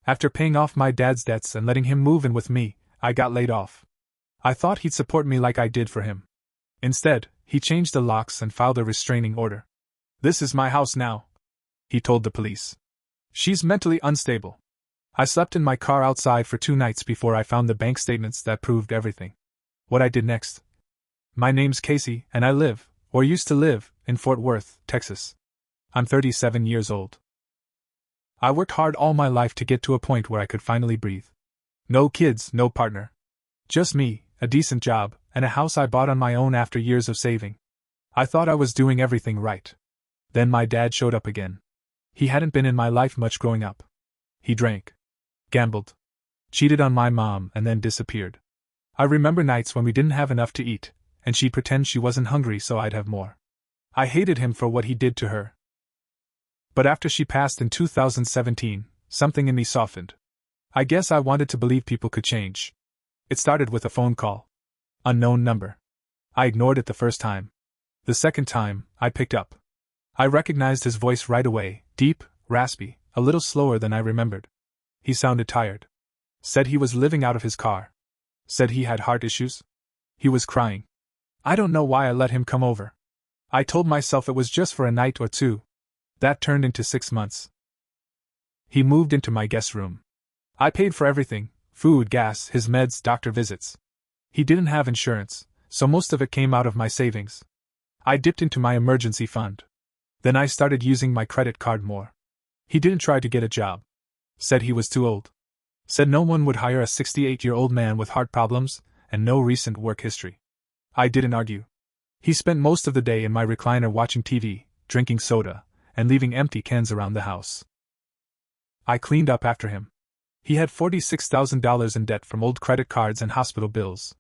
After paying off my dad's debts and letting him move in with me, I got laid off. I thought he'd support me like I did for him. Instead, he changed the locks and filed a restraining order. "This is my house now," he told the police. "She's mentally unstable." I slept in my car outside for 2 nights before I found the bank statements that proved everything. What I did next? My name's Casey, and I live, or used to live, in Fort Worth, Texas. I'm 37 years old. I worked hard all my life to get to a point where I could finally breathe. No kids, no partner. Just me, a decent job, and a house I bought on my own after years of saving. I thought I was doing everything right. Then my dad showed up again. He hadn't been in my life much growing up. He drank, gambled, cheated on my mom, and then disappeared. I remember nights when we didn't have enough to eat, and she'd pretend she wasn't hungry so I'd have more. I hated him for what he did to her. But after she passed in 2017, something in me softened. I guess I wanted to believe people could change. It started with a phone call. Unknown number. I ignored it the first time. The second time, I picked up. I recognized his voice right away, deep, raspy, a little slower than I remembered. He sounded tired. Said he was living out of his car. Said he had heart issues. He was crying. I don't know why I let him come over. I told myself it was just for a night or two. That turned into 6 months. He moved into my guest room. I paid for everything: food, gas, his meds, doctor visits. He didn't have insurance, so most of it came out of my savings. I dipped into my emergency fund. Then I started using my credit card more. He didn't try to get a job. Said he was too old. Said no one would hire a 68-year-old man with heart problems and no recent work history. I didn't argue. He spent most of the day in my recliner watching TV, drinking soda, and leaving empty cans around the house. I cleaned up after him. He had $46,000 in debt from old credit cards and hospital bills.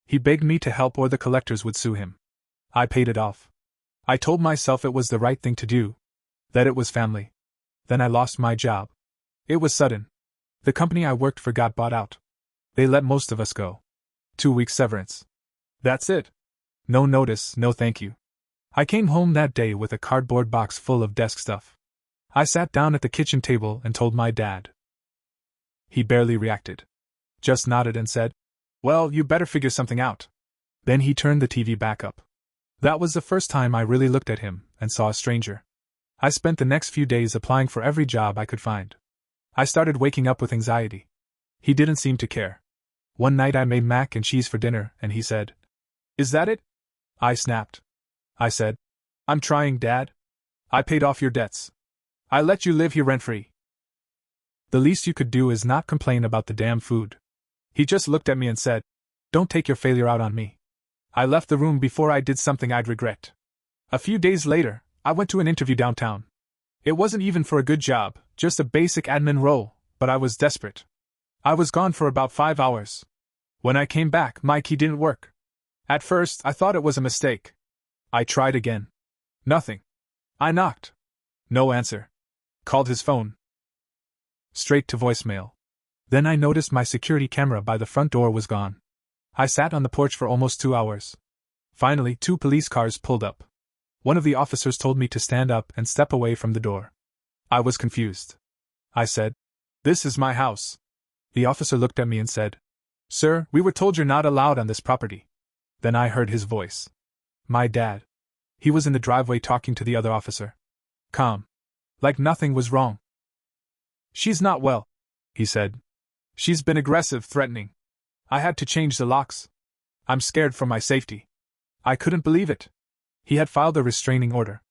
He begged me to help or the collectors would sue him. I paid it off. I told myself it was the right thing to do, that it was family. Then I lost my job. It was sudden. The company I worked for got bought out. They let most of us go. 2 week severance. That's it. No notice, no thank you. I came home that day with a cardboard box full of desk stuff. I sat down at the kitchen table and told my dad. He barely reacted. Just nodded and said, "Well, you better figure something out." Then he turned the TV back up. That was the first time I really looked at him and saw a stranger. I spent the next few days applying for every job I could find. I started waking up with anxiety. He didn't seem to care. One night I made mac and cheese for dinner, and he said, "Is that it?" I snapped. I said, "I'm trying, Dad. I paid off your debts. I let you live here rent-free. The least you could do is not complain about the damn food." He just looked at me and said, "Don't take your failure out on me." I left the room before I did something I'd regret. A few days later, I went to an interview downtown. It wasn't even for a good job, just a basic admin role, but I was desperate. I was gone for about 5 hours. When I came back, my key didn't work. At first, I thought it was a mistake. I tried again. Nothing. I knocked. No answer. Called his phone. Straight to voicemail. Then I noticed my security camera by the front door was gone. I sat on the porch for almost 2 hours. Finally, 2 police cars pulled up. One of the officers told me to stand up and step away from the door. I was confused. I said, "This is my house." The officer looked at me and said, "Sir, we were told you're not allowed on this property." Then I heard his voice. My dad. He was in the driveway talking to the other officer. Calm. Like nothing was wrong. "She's not well," he said. "She's been aggressive, threatening. I had to change the locks. I'm scared for my safety." I couldn't believe it. He had filed a restraining order.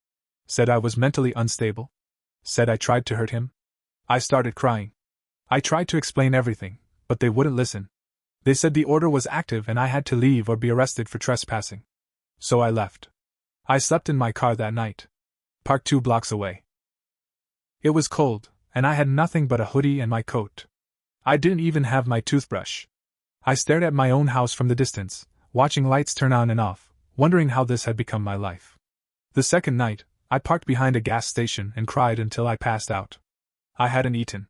Said I was mentally unstable. Said I tried to hurt him. I started crying. I tried to explain everything, but they wouldn't listen. They said the order was active and I had to leave or be arrested for trespassing. So I left. I slept in my car that night. Parked 2 blocks away. It was cold, and I had nothing but a hoodie and my coat. I didn't even have my toothbrush. I stared at my own house from the distance, watching lights turn on and off, wondering how this had become my life. The second night, I parked behind a gas station and cried until I passed out. I hadn't eaten.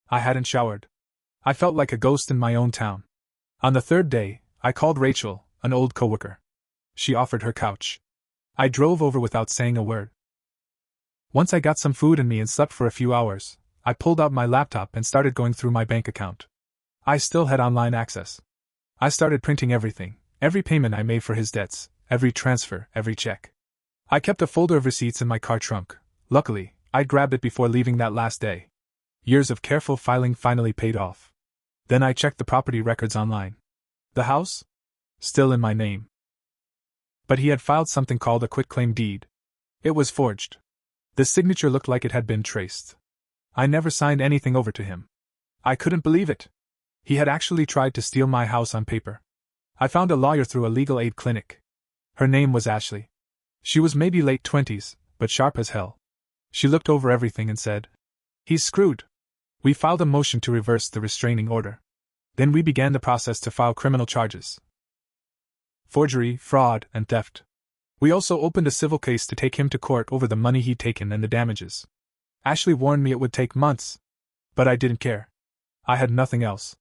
I hadn't showered. I felt like a ghost in my own town. On the third day, I called Rachel, an old coworker. She offered her couch. I drove over without saying a word. Once I got some food in me and slept for a few hours, I pulled out my laptop and started going through my bank account. I still had online access. I started printing everything, every payment I made for his debts, every transfer, every check. I kept a folder of receipts in my car trunk. Luckily, I grabbed it before leaving that last day. Years of careful filing finally paid off. Then I checked the property records online. The house? Still in my name. But he had filed something called a quitclaim deed. It was forged. The signature looked like it had been traced. I never signed anything over to him. I couldn't believe it. He had actually tried to steal my house on paper. I found a lawyer through a legal aid clinic. Her name was Ashley. She was maybe late 20s, but sharp as hell. She looked over everything and said, "He's screwed." We filed a motion to reverse the restraining order. Then we began the process to file criminal charges: forgery, fraud, and theft. We also opened a civil case to take him to court over the money he'd taken and the damages. Ashley warned me it would take months. But I didn't care. I had nothing else.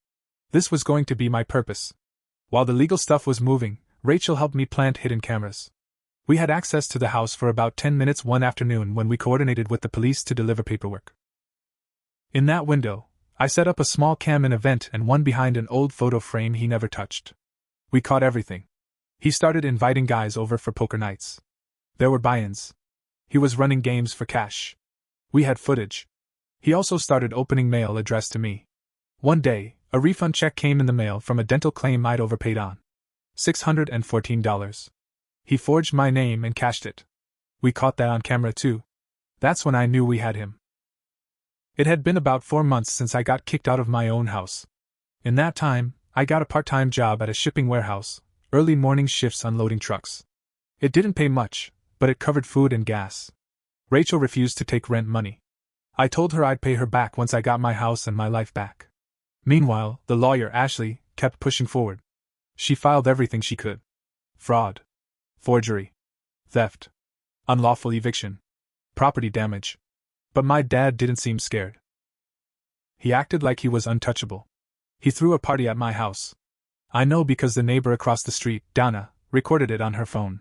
This was going to be my purpose. While the legal stuff was moving, Rachel helped me plant hidden cameras. We had access to the house for about 10 minutes one afternoon when we coordinated with the police to deliver paperwork. In that window, I set up a small cam in a vent and one behind an old photo frame he never touched. We caught everything. He started inviting guys over for poker nights. There were buy-ins. He was running games for cash. We had footage. He also started opening mail addressed to me. One day, a refund check came in the mail from a dental claim I'd overpaid on. $614. He forged my name and cashed it. We caught that on camera too. That's when I knew we had him. It had been about 4 months since I got kicked out of my own house. In that time, I got a part-time job at a shipping warehouse, early morning shifts unloading trucks. It didn't pay much, but it covered food and gas. Rachel refused to take rent money. I told her I'd pay her back once I got my house and my life back. Meanwhile, the lawyer, Ashley, kept pushing forward. She filed everything she could. Fraud. Forgery. Theft. Unlawful eviction. Property damage. But my dad didn't seem scared. He acted like he was untouchable. He threw a party at my house. I know because the neighbor across the street, Donna, recorded it on her phone.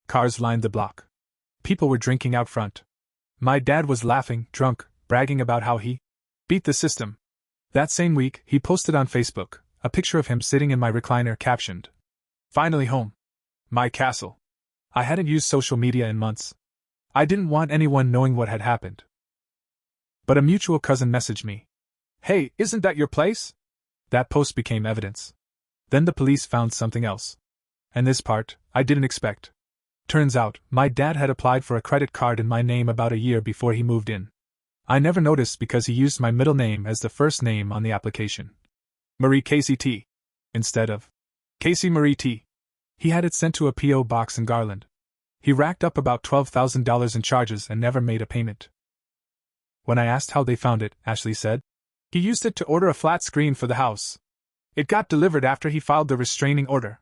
Cars lined the block. People were drinking out front. My dad was laughing, drunk, bragging about how he beat the system. That same week, he posted on Facebook a picture of him sitting in my recliner captioned, "Finally home. My castle." I hadn't used social media in months. I didn't want anyone knowing what had happened. But a mutual cousin messaged me. "Hey, isn't that your place?" That post became evidence. Then the police found something else. And this part, I didn't expect. Turns out, my dad had applied for a credit card in my name about a year before he moved in. I never noticed because he used my middle name as the first name on the application. Marie Casey T. Instead of Casey Marie T. He had it sent to a P.O. box in Garland. He racked up about $12,000 in charges and never made a payment. When I asked how they found it, Ashley said, "He used it to order a flat screen for the house. It got delivered after he filed the restraining order."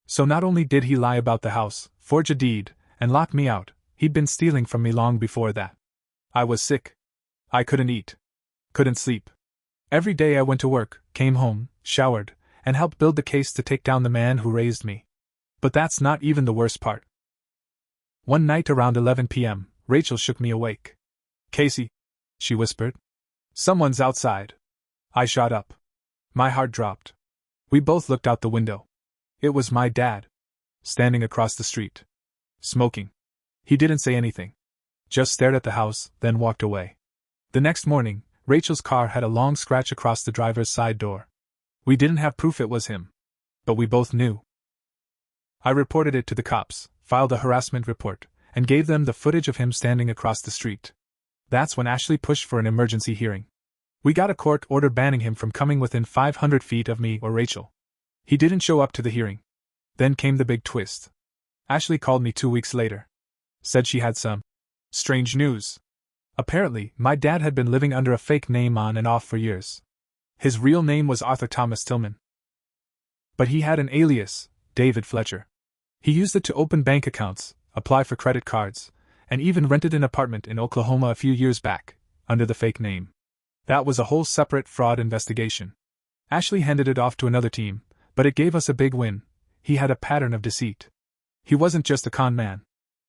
So not only did he lie about the house, forge a deed, and lock me out, he'd been stealing from me long before that. I was sick. I couldn't eat. Couldn't sleep. Every day I went to work, came home, showered, and helped build the case to take down the man who raised me. But that's not even the worst part. One night around 11 p.m., Rachel shook me awake. "Casey," she whispered. "Someone's outside." I shot up. My heart dropped. We both looked out the window. It was my dad. Standing across the street. Smoking. He didn't say anything. Just stared at the house, then walked away. The next morning, Rachel's car had a long scratch across the driver's side door. We didn't have proof it was him. But we both knew. I reported it to the cops, filed a harassment report, and gave them the footage of him standing across the street. That's when Ashley pushed for an emergency hearing. We got a court order banning him from coming within 500 feet of me or Rachel. He didn't show up to the hearing. Then came the big twist. Ashley called me 2 weeks later. Said she had some strange news. Apparently, my dad had been living under a fake name on and off for years. His real name was Arthur Thomas Tillman. But he had an alias, David Fletcher. He used it to open bank accounts, apply for credit cards, and even rented an apartment in Oklahoma a few years back, under the fake name. That was a whole separate fraud investigation. Ashley handed it off to another team, but it gave us a big win. He had a pattern of deceit. He wasn't just a con man.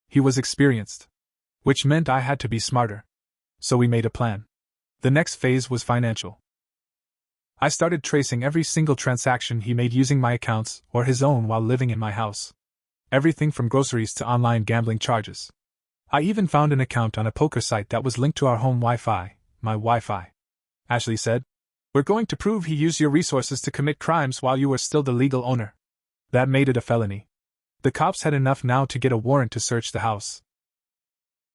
He was experienced. Which meant I had to be smarter. So we made a plan. The next phase was financial. I started tracing every single transaction he made using my accounts or his own while living in my house. Everything from groceries to online gambling charges. I even found an account on a poker site that was linked to our home Wi-Fi, my Wi-Fi. Ashley said, "We're going to prove he used your resources to commit crimes while you were still the legal owner." That made it a felony. The cops had enough now to get a warrant to search the house.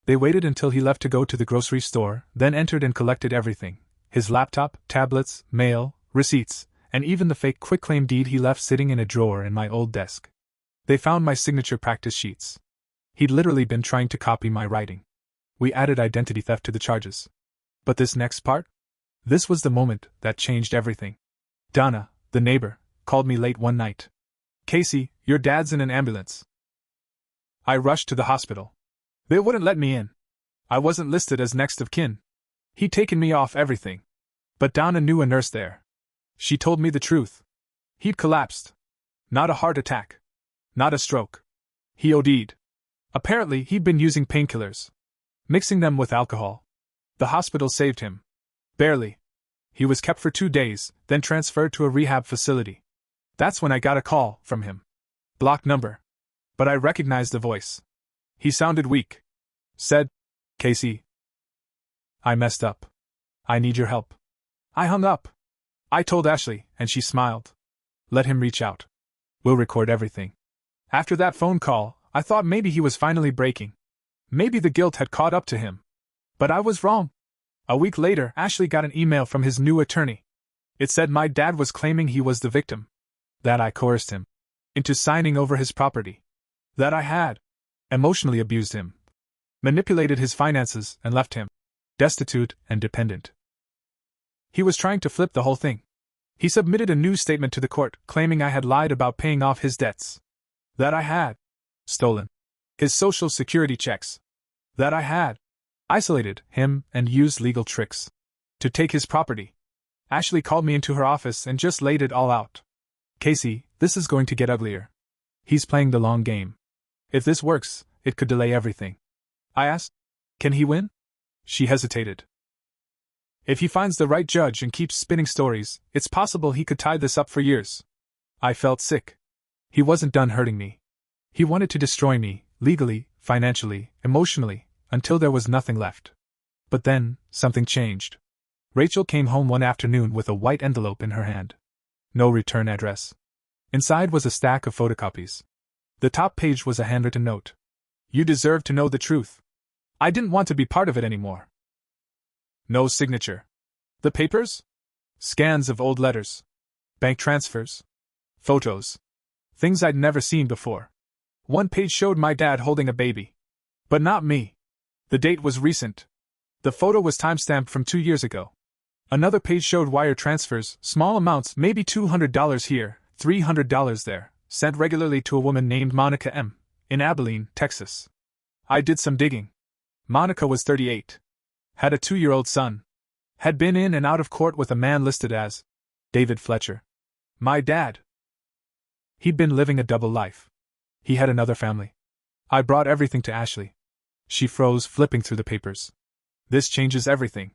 They waited until he left to go to the grocery store, then entered and collected everything: his laptop, tablets, mail, receipts, and even the fake quitclaim deed he left sitting in a drawer in my old desk. They found my signature practice sheets. He'd literally been trying to copy my writing. We added identity theft to the charges. But this next part? This was the moment that changed everything. Donna, the neighbor, called me late one night. "Casey, your dad's in an ambulance." I rushed to the hospital. They wouldn't let me in. I wasn't listed as next of kin. He'd taken me off everything. But Donna knew a nurse there. She told me the truth. He'd collapsed. Not a heart attack. Not a stroke. He OD'd. Apparently, he'd been using painkillers, mixing them with alcohol. The hospital saved him. Barely. He was kept for 2 days, then transferred to a rehab facility. That's when I got a call from him. Blocked number. But I recognized the voice. He sounded weak. Said, "Casey, I messed up. I need your help." I hung up. I told Ashley, and she smiled. "Let him reach out. We'll record everything." After that phone call, I thought maybe he was finally breaking. Maybe the guilt had caught up to him. But I was wrong. A week later, Ashley got an email from his new attorney. It said my dad was claiming he was the victim. That I coerced him into signing over his property. That I had emotionally abused him, manipulated his finances, and left him destitute and dependent. He was trying to flip the whole thing. He submitted a new statement to the court, claiming I had lied about paying off his debts. That I had stolen his social security checks. That I had isolated him and used legal tricks to take his property. Ashley called me into her office and just laid it all out. "Casey, this is going to get uglier. He's playing the long game. If this works, it could delay everything." I asked, "Can he win?" She hesitated. "If he finds the right judge and keeps spinning stories, it's possible he could tie this up for years." I felt sick. He wasn't done hurting me. He wanted to destroy me, legally, financially, emotionally, until there was nothing left. But then, something changed. Rachel came home one afternoon with a white envelope in her hand. No return address. Inside was a stack of photocopies. The top page was a handwritten note. "You deserve to know the truth." I didn't want to be part of it anymore. No signature. The papers? Scans of old letters. Bank transfers. Photos. Things I'd never seen before. One page showed my dad holding a baby. But not me. The date was recent. The photo was timestamped from 2 years ago. Another page showed wire transfers, small amounts, maybe $200 here, $300 there, sent regularly to a woman named Monica M. in Abilene, Texas. I did some digging. Monica was 38. Had a 2-year-old son. Had been in and out of court with a man listed as David Fletcher. My dad. He'd been living a double life. He had another family. I brought everything to Ashley. She froze, flipping through the papers. This changes everything.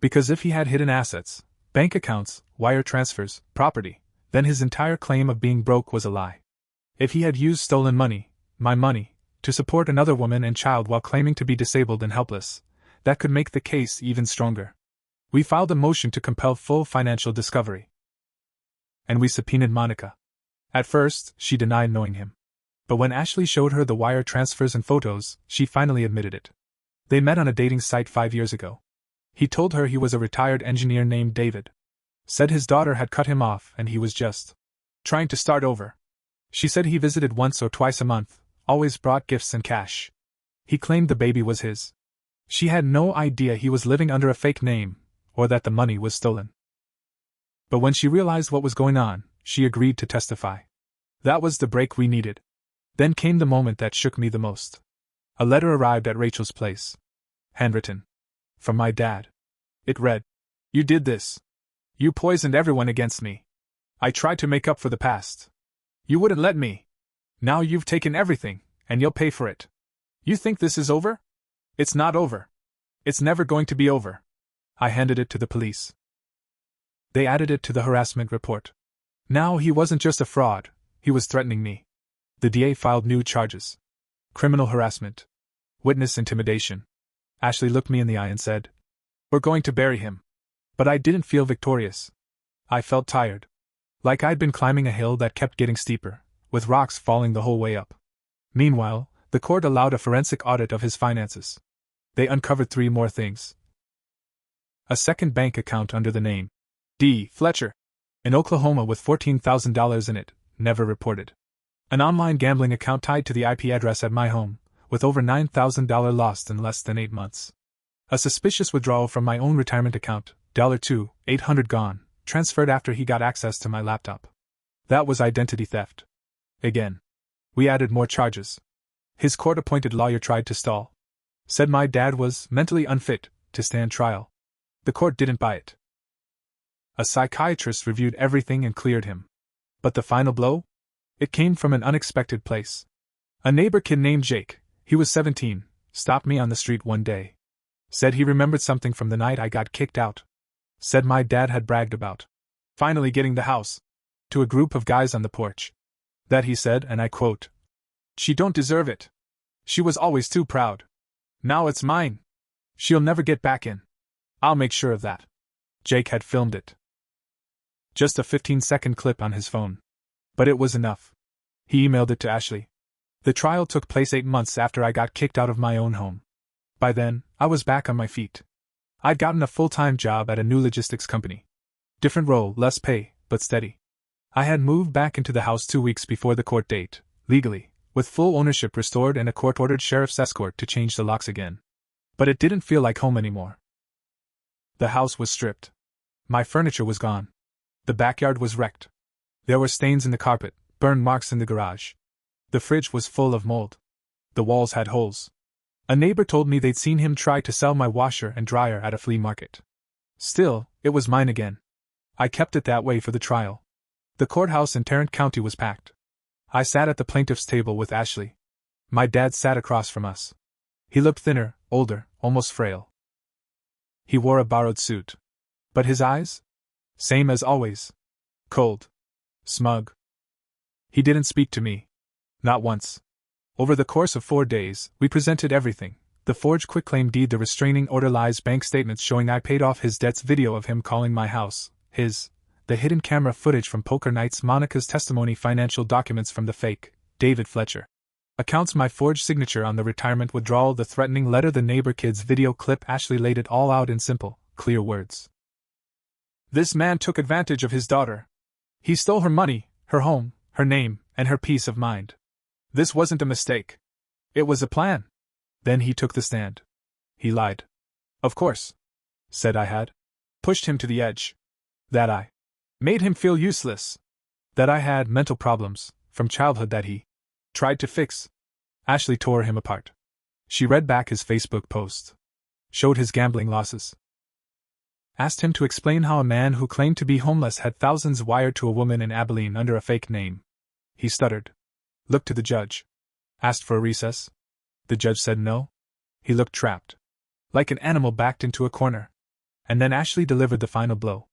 Because if he had hidden assets, bank accounts, wire transfers, property, then his entire claim of being broke was a lie. If he had used stolen money, my money, to support another woman and child while claiming to be disabled and helpless, that could make the case even stronger. We filed a motion to compel full financial discovery. And we subpoenaed Monica. At first, she denied knowing him. But when Ashley showed her the wire transfers and photos, she finally admitted it. They met on a dating site 5 years ago. He told her he was a retired engineer named David. Said his daughter had cut him off and he was just trying to start over. She said he visited once or twice a month, always brought gifts and cash. He claimed the baby was his. She had no idea he was living under a fake name, or that the money was stolen. But when she realized what was going on, she agreed to testify. That was the break we needed. Then came the moment that shook me the most. A letter arrived at Rachel's place. Handwritten. From my dad. It read, "You did this. You poisoned everyone against me. I tried to make up for the past. You wouldn't let me. Now you've taken everything, and you'll pay for it. You think this is over? It's not over. It's never going to be over. I handed it to the police. They added it to the harassment report. Now he wasn't just a fraud, he was threatening me. The DA filed new charges. Criminal harassment. Witness intimidation. Ashley looked me in the eye and said, "We're going to bury him." But I didn't feel victorious. I felt tired. Like I'd been climbing a hill that kept getting steeper, with rocks falling the whole way up. Meanwhile, the court allowed a forensic audit of his finances. They uncovered 3 more things. A second bank account under the name D. Fletcher in Oklahoma with $14,000 in it, never reported. An online gambling account tied to the IP address at my home, with over $9,000 lost in less than 8 months. A suspicious withdrawal from my own retirement account, $2,800 gone, transferred after he got access to my laptop. That was identity theft. Again. We added more charges. His court-appointed lawyer tried to stall. Said my dad was mentally unfit to stand trial. The court didn't buy it. A psychiatrist reviewed everything and cleared him. But the final blow? It came from an unexpected place. A neighbor kid named Jake, he was 17, stopped me on the street one day. Said he remembered something from the night I got kicked out. Said my dad had bragged about finally getting the house to a group of guys on the porch. That he said, and I quote, "She don't deserve it. She was always too proud. Now it's mine. She'll never get back in. I'll make sure of that." Jake had filmed it. Just a 15-second clip on his phone. But it was enough. He emailed it to Ashley. The trial took place 8 months after I got kicked out of my own home. By then, I was back on my feet. I'd gotten a full-time job at a new logistics company. Different role, less pay, but steady. I had moved back into the house 2 weeks before the court date, legally, with full ownership restored and a court-ordered sheriff's escort to change the locks again. But it didn't feel like home anymore. The house was stripped. My furniture was gone. The backyard was wrecked. There were stains in the carpet, burn marks in the garage. The fridge was full of mold. The walls had holes. A neighbor told me they'd seen him try to sell my washer and dryer at a flea market. Still, it was mine again. I kept it that way for the trial. The courthouse in Tarrant County was packed. I sat at the plaintiff's table with Ashley. My dad sat across from us. He looked thinner, older, almost frail. He wore a borrowed suit. But his eyes? Same as always. Cold. Smug. He didn't speak to me. Not once. Over the course of 4 days, we presented everything: the forged quitclaim deed, the restraining order, lies, bank statements showing I paid off his debts, video of him calling my house the hidden camera footage from poker nights, Monica's testimony, financial documents from the fake David Fletcher accounts, my forged signature on the retirement withdrawal, the threatening letter, the neighbor kid's video clip. Ashley laid it all out in simple, clear words. This man took advantage of his daughter. He stole her money, her home, her name, and her peace of mind. This wasn't a mistake. It was a plan. Then he took the stand. He lied. Of course. Said I had pushed him to the edge. That I made him feel useless. That I had mental problems from childhood that he tried to fix. Ashley tore him apart. She read back his Facebook posts. Showed his gambling losses. Asked him to explain how a man who claimed to be homeless had thousands wired to a woman in Abilene under a fake name. He stuttered. Looked to the judge. Asked for a recess. The judge said no. He looked trapped. Like an animal backed into a corner. And then Ashley delivered the final blow.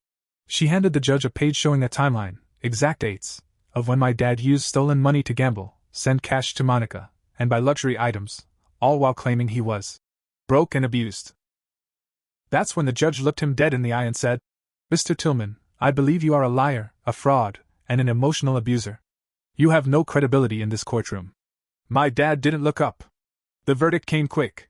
She handed the judge a page showing a timeline, exact dates, of when my dad used stolen money to gamble, send cash to Monica, and buy luxury items, all while claiming he was broke and abused. That's when the judge looked him dead in the eye and said, "Mr. Tillman, I believe you are a liar, a fraud, and an emotional abuser. You have no credibility in this courtroom." My dad didn't look up. The verdict came quick.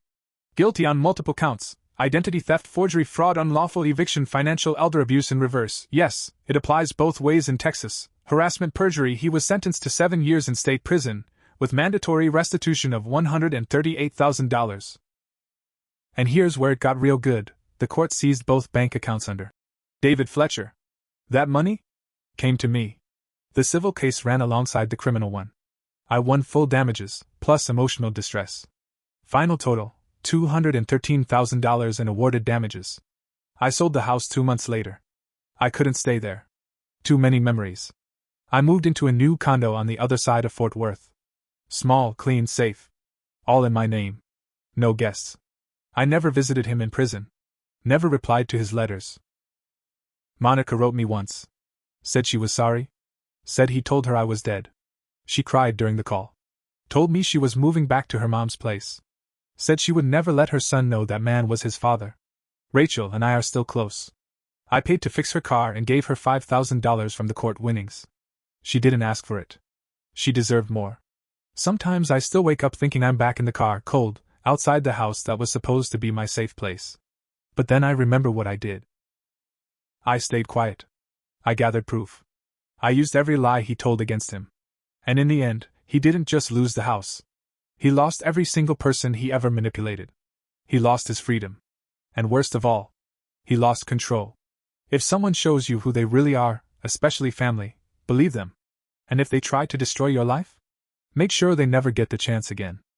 Guilty on multiple counts: identity theft, forgery, fraud, unlawful eviction, financial elder abuse in reverse. Yes, it applies both ways in Texas. Harassment, perjury. He was sentenced to 7 years in state prison, with mandatory restitution of $138,000. And here's where it got real good. The court seized both bank accounts under David Fletcher. That money came to me. The civil case ran alongside the criminal one. I won full damages, plus emotional distress. Final total, $213,000 in awarded damages. I sold the house 2 months later. I couldn't stay there. Too many memories. I moved into a new condo on the other side of Fort Worth. Small, clean, safe. All in my name. No guests. I never visited him in prison. Never replied to his letters. Monica wrote me once. Said she was sorry. Said he told her I was dead. She cried during the call. Told me she was moving back to her mom's place. Said she would never let her son know that man was his father. Rachel and I are still close. I paid to fix her car and gave her $5,000 from the court winnings. She didn't ask for it. She deserved more. Sometimes I still wake up thinking I'm back in the car, cold, outside the house that was supposed to be my safe place. But then I remember what I did. I stayed quiet. I gathered proof. I used every lie he told against him. And in the end, he didn't just lose the house. He lost every single person he ever manipulated. He lost his freedom. And worst of all, he lost control. If someone shows you who they really are, especially family, believe them. And if they try to destroy your life, make sure they never get the chance again.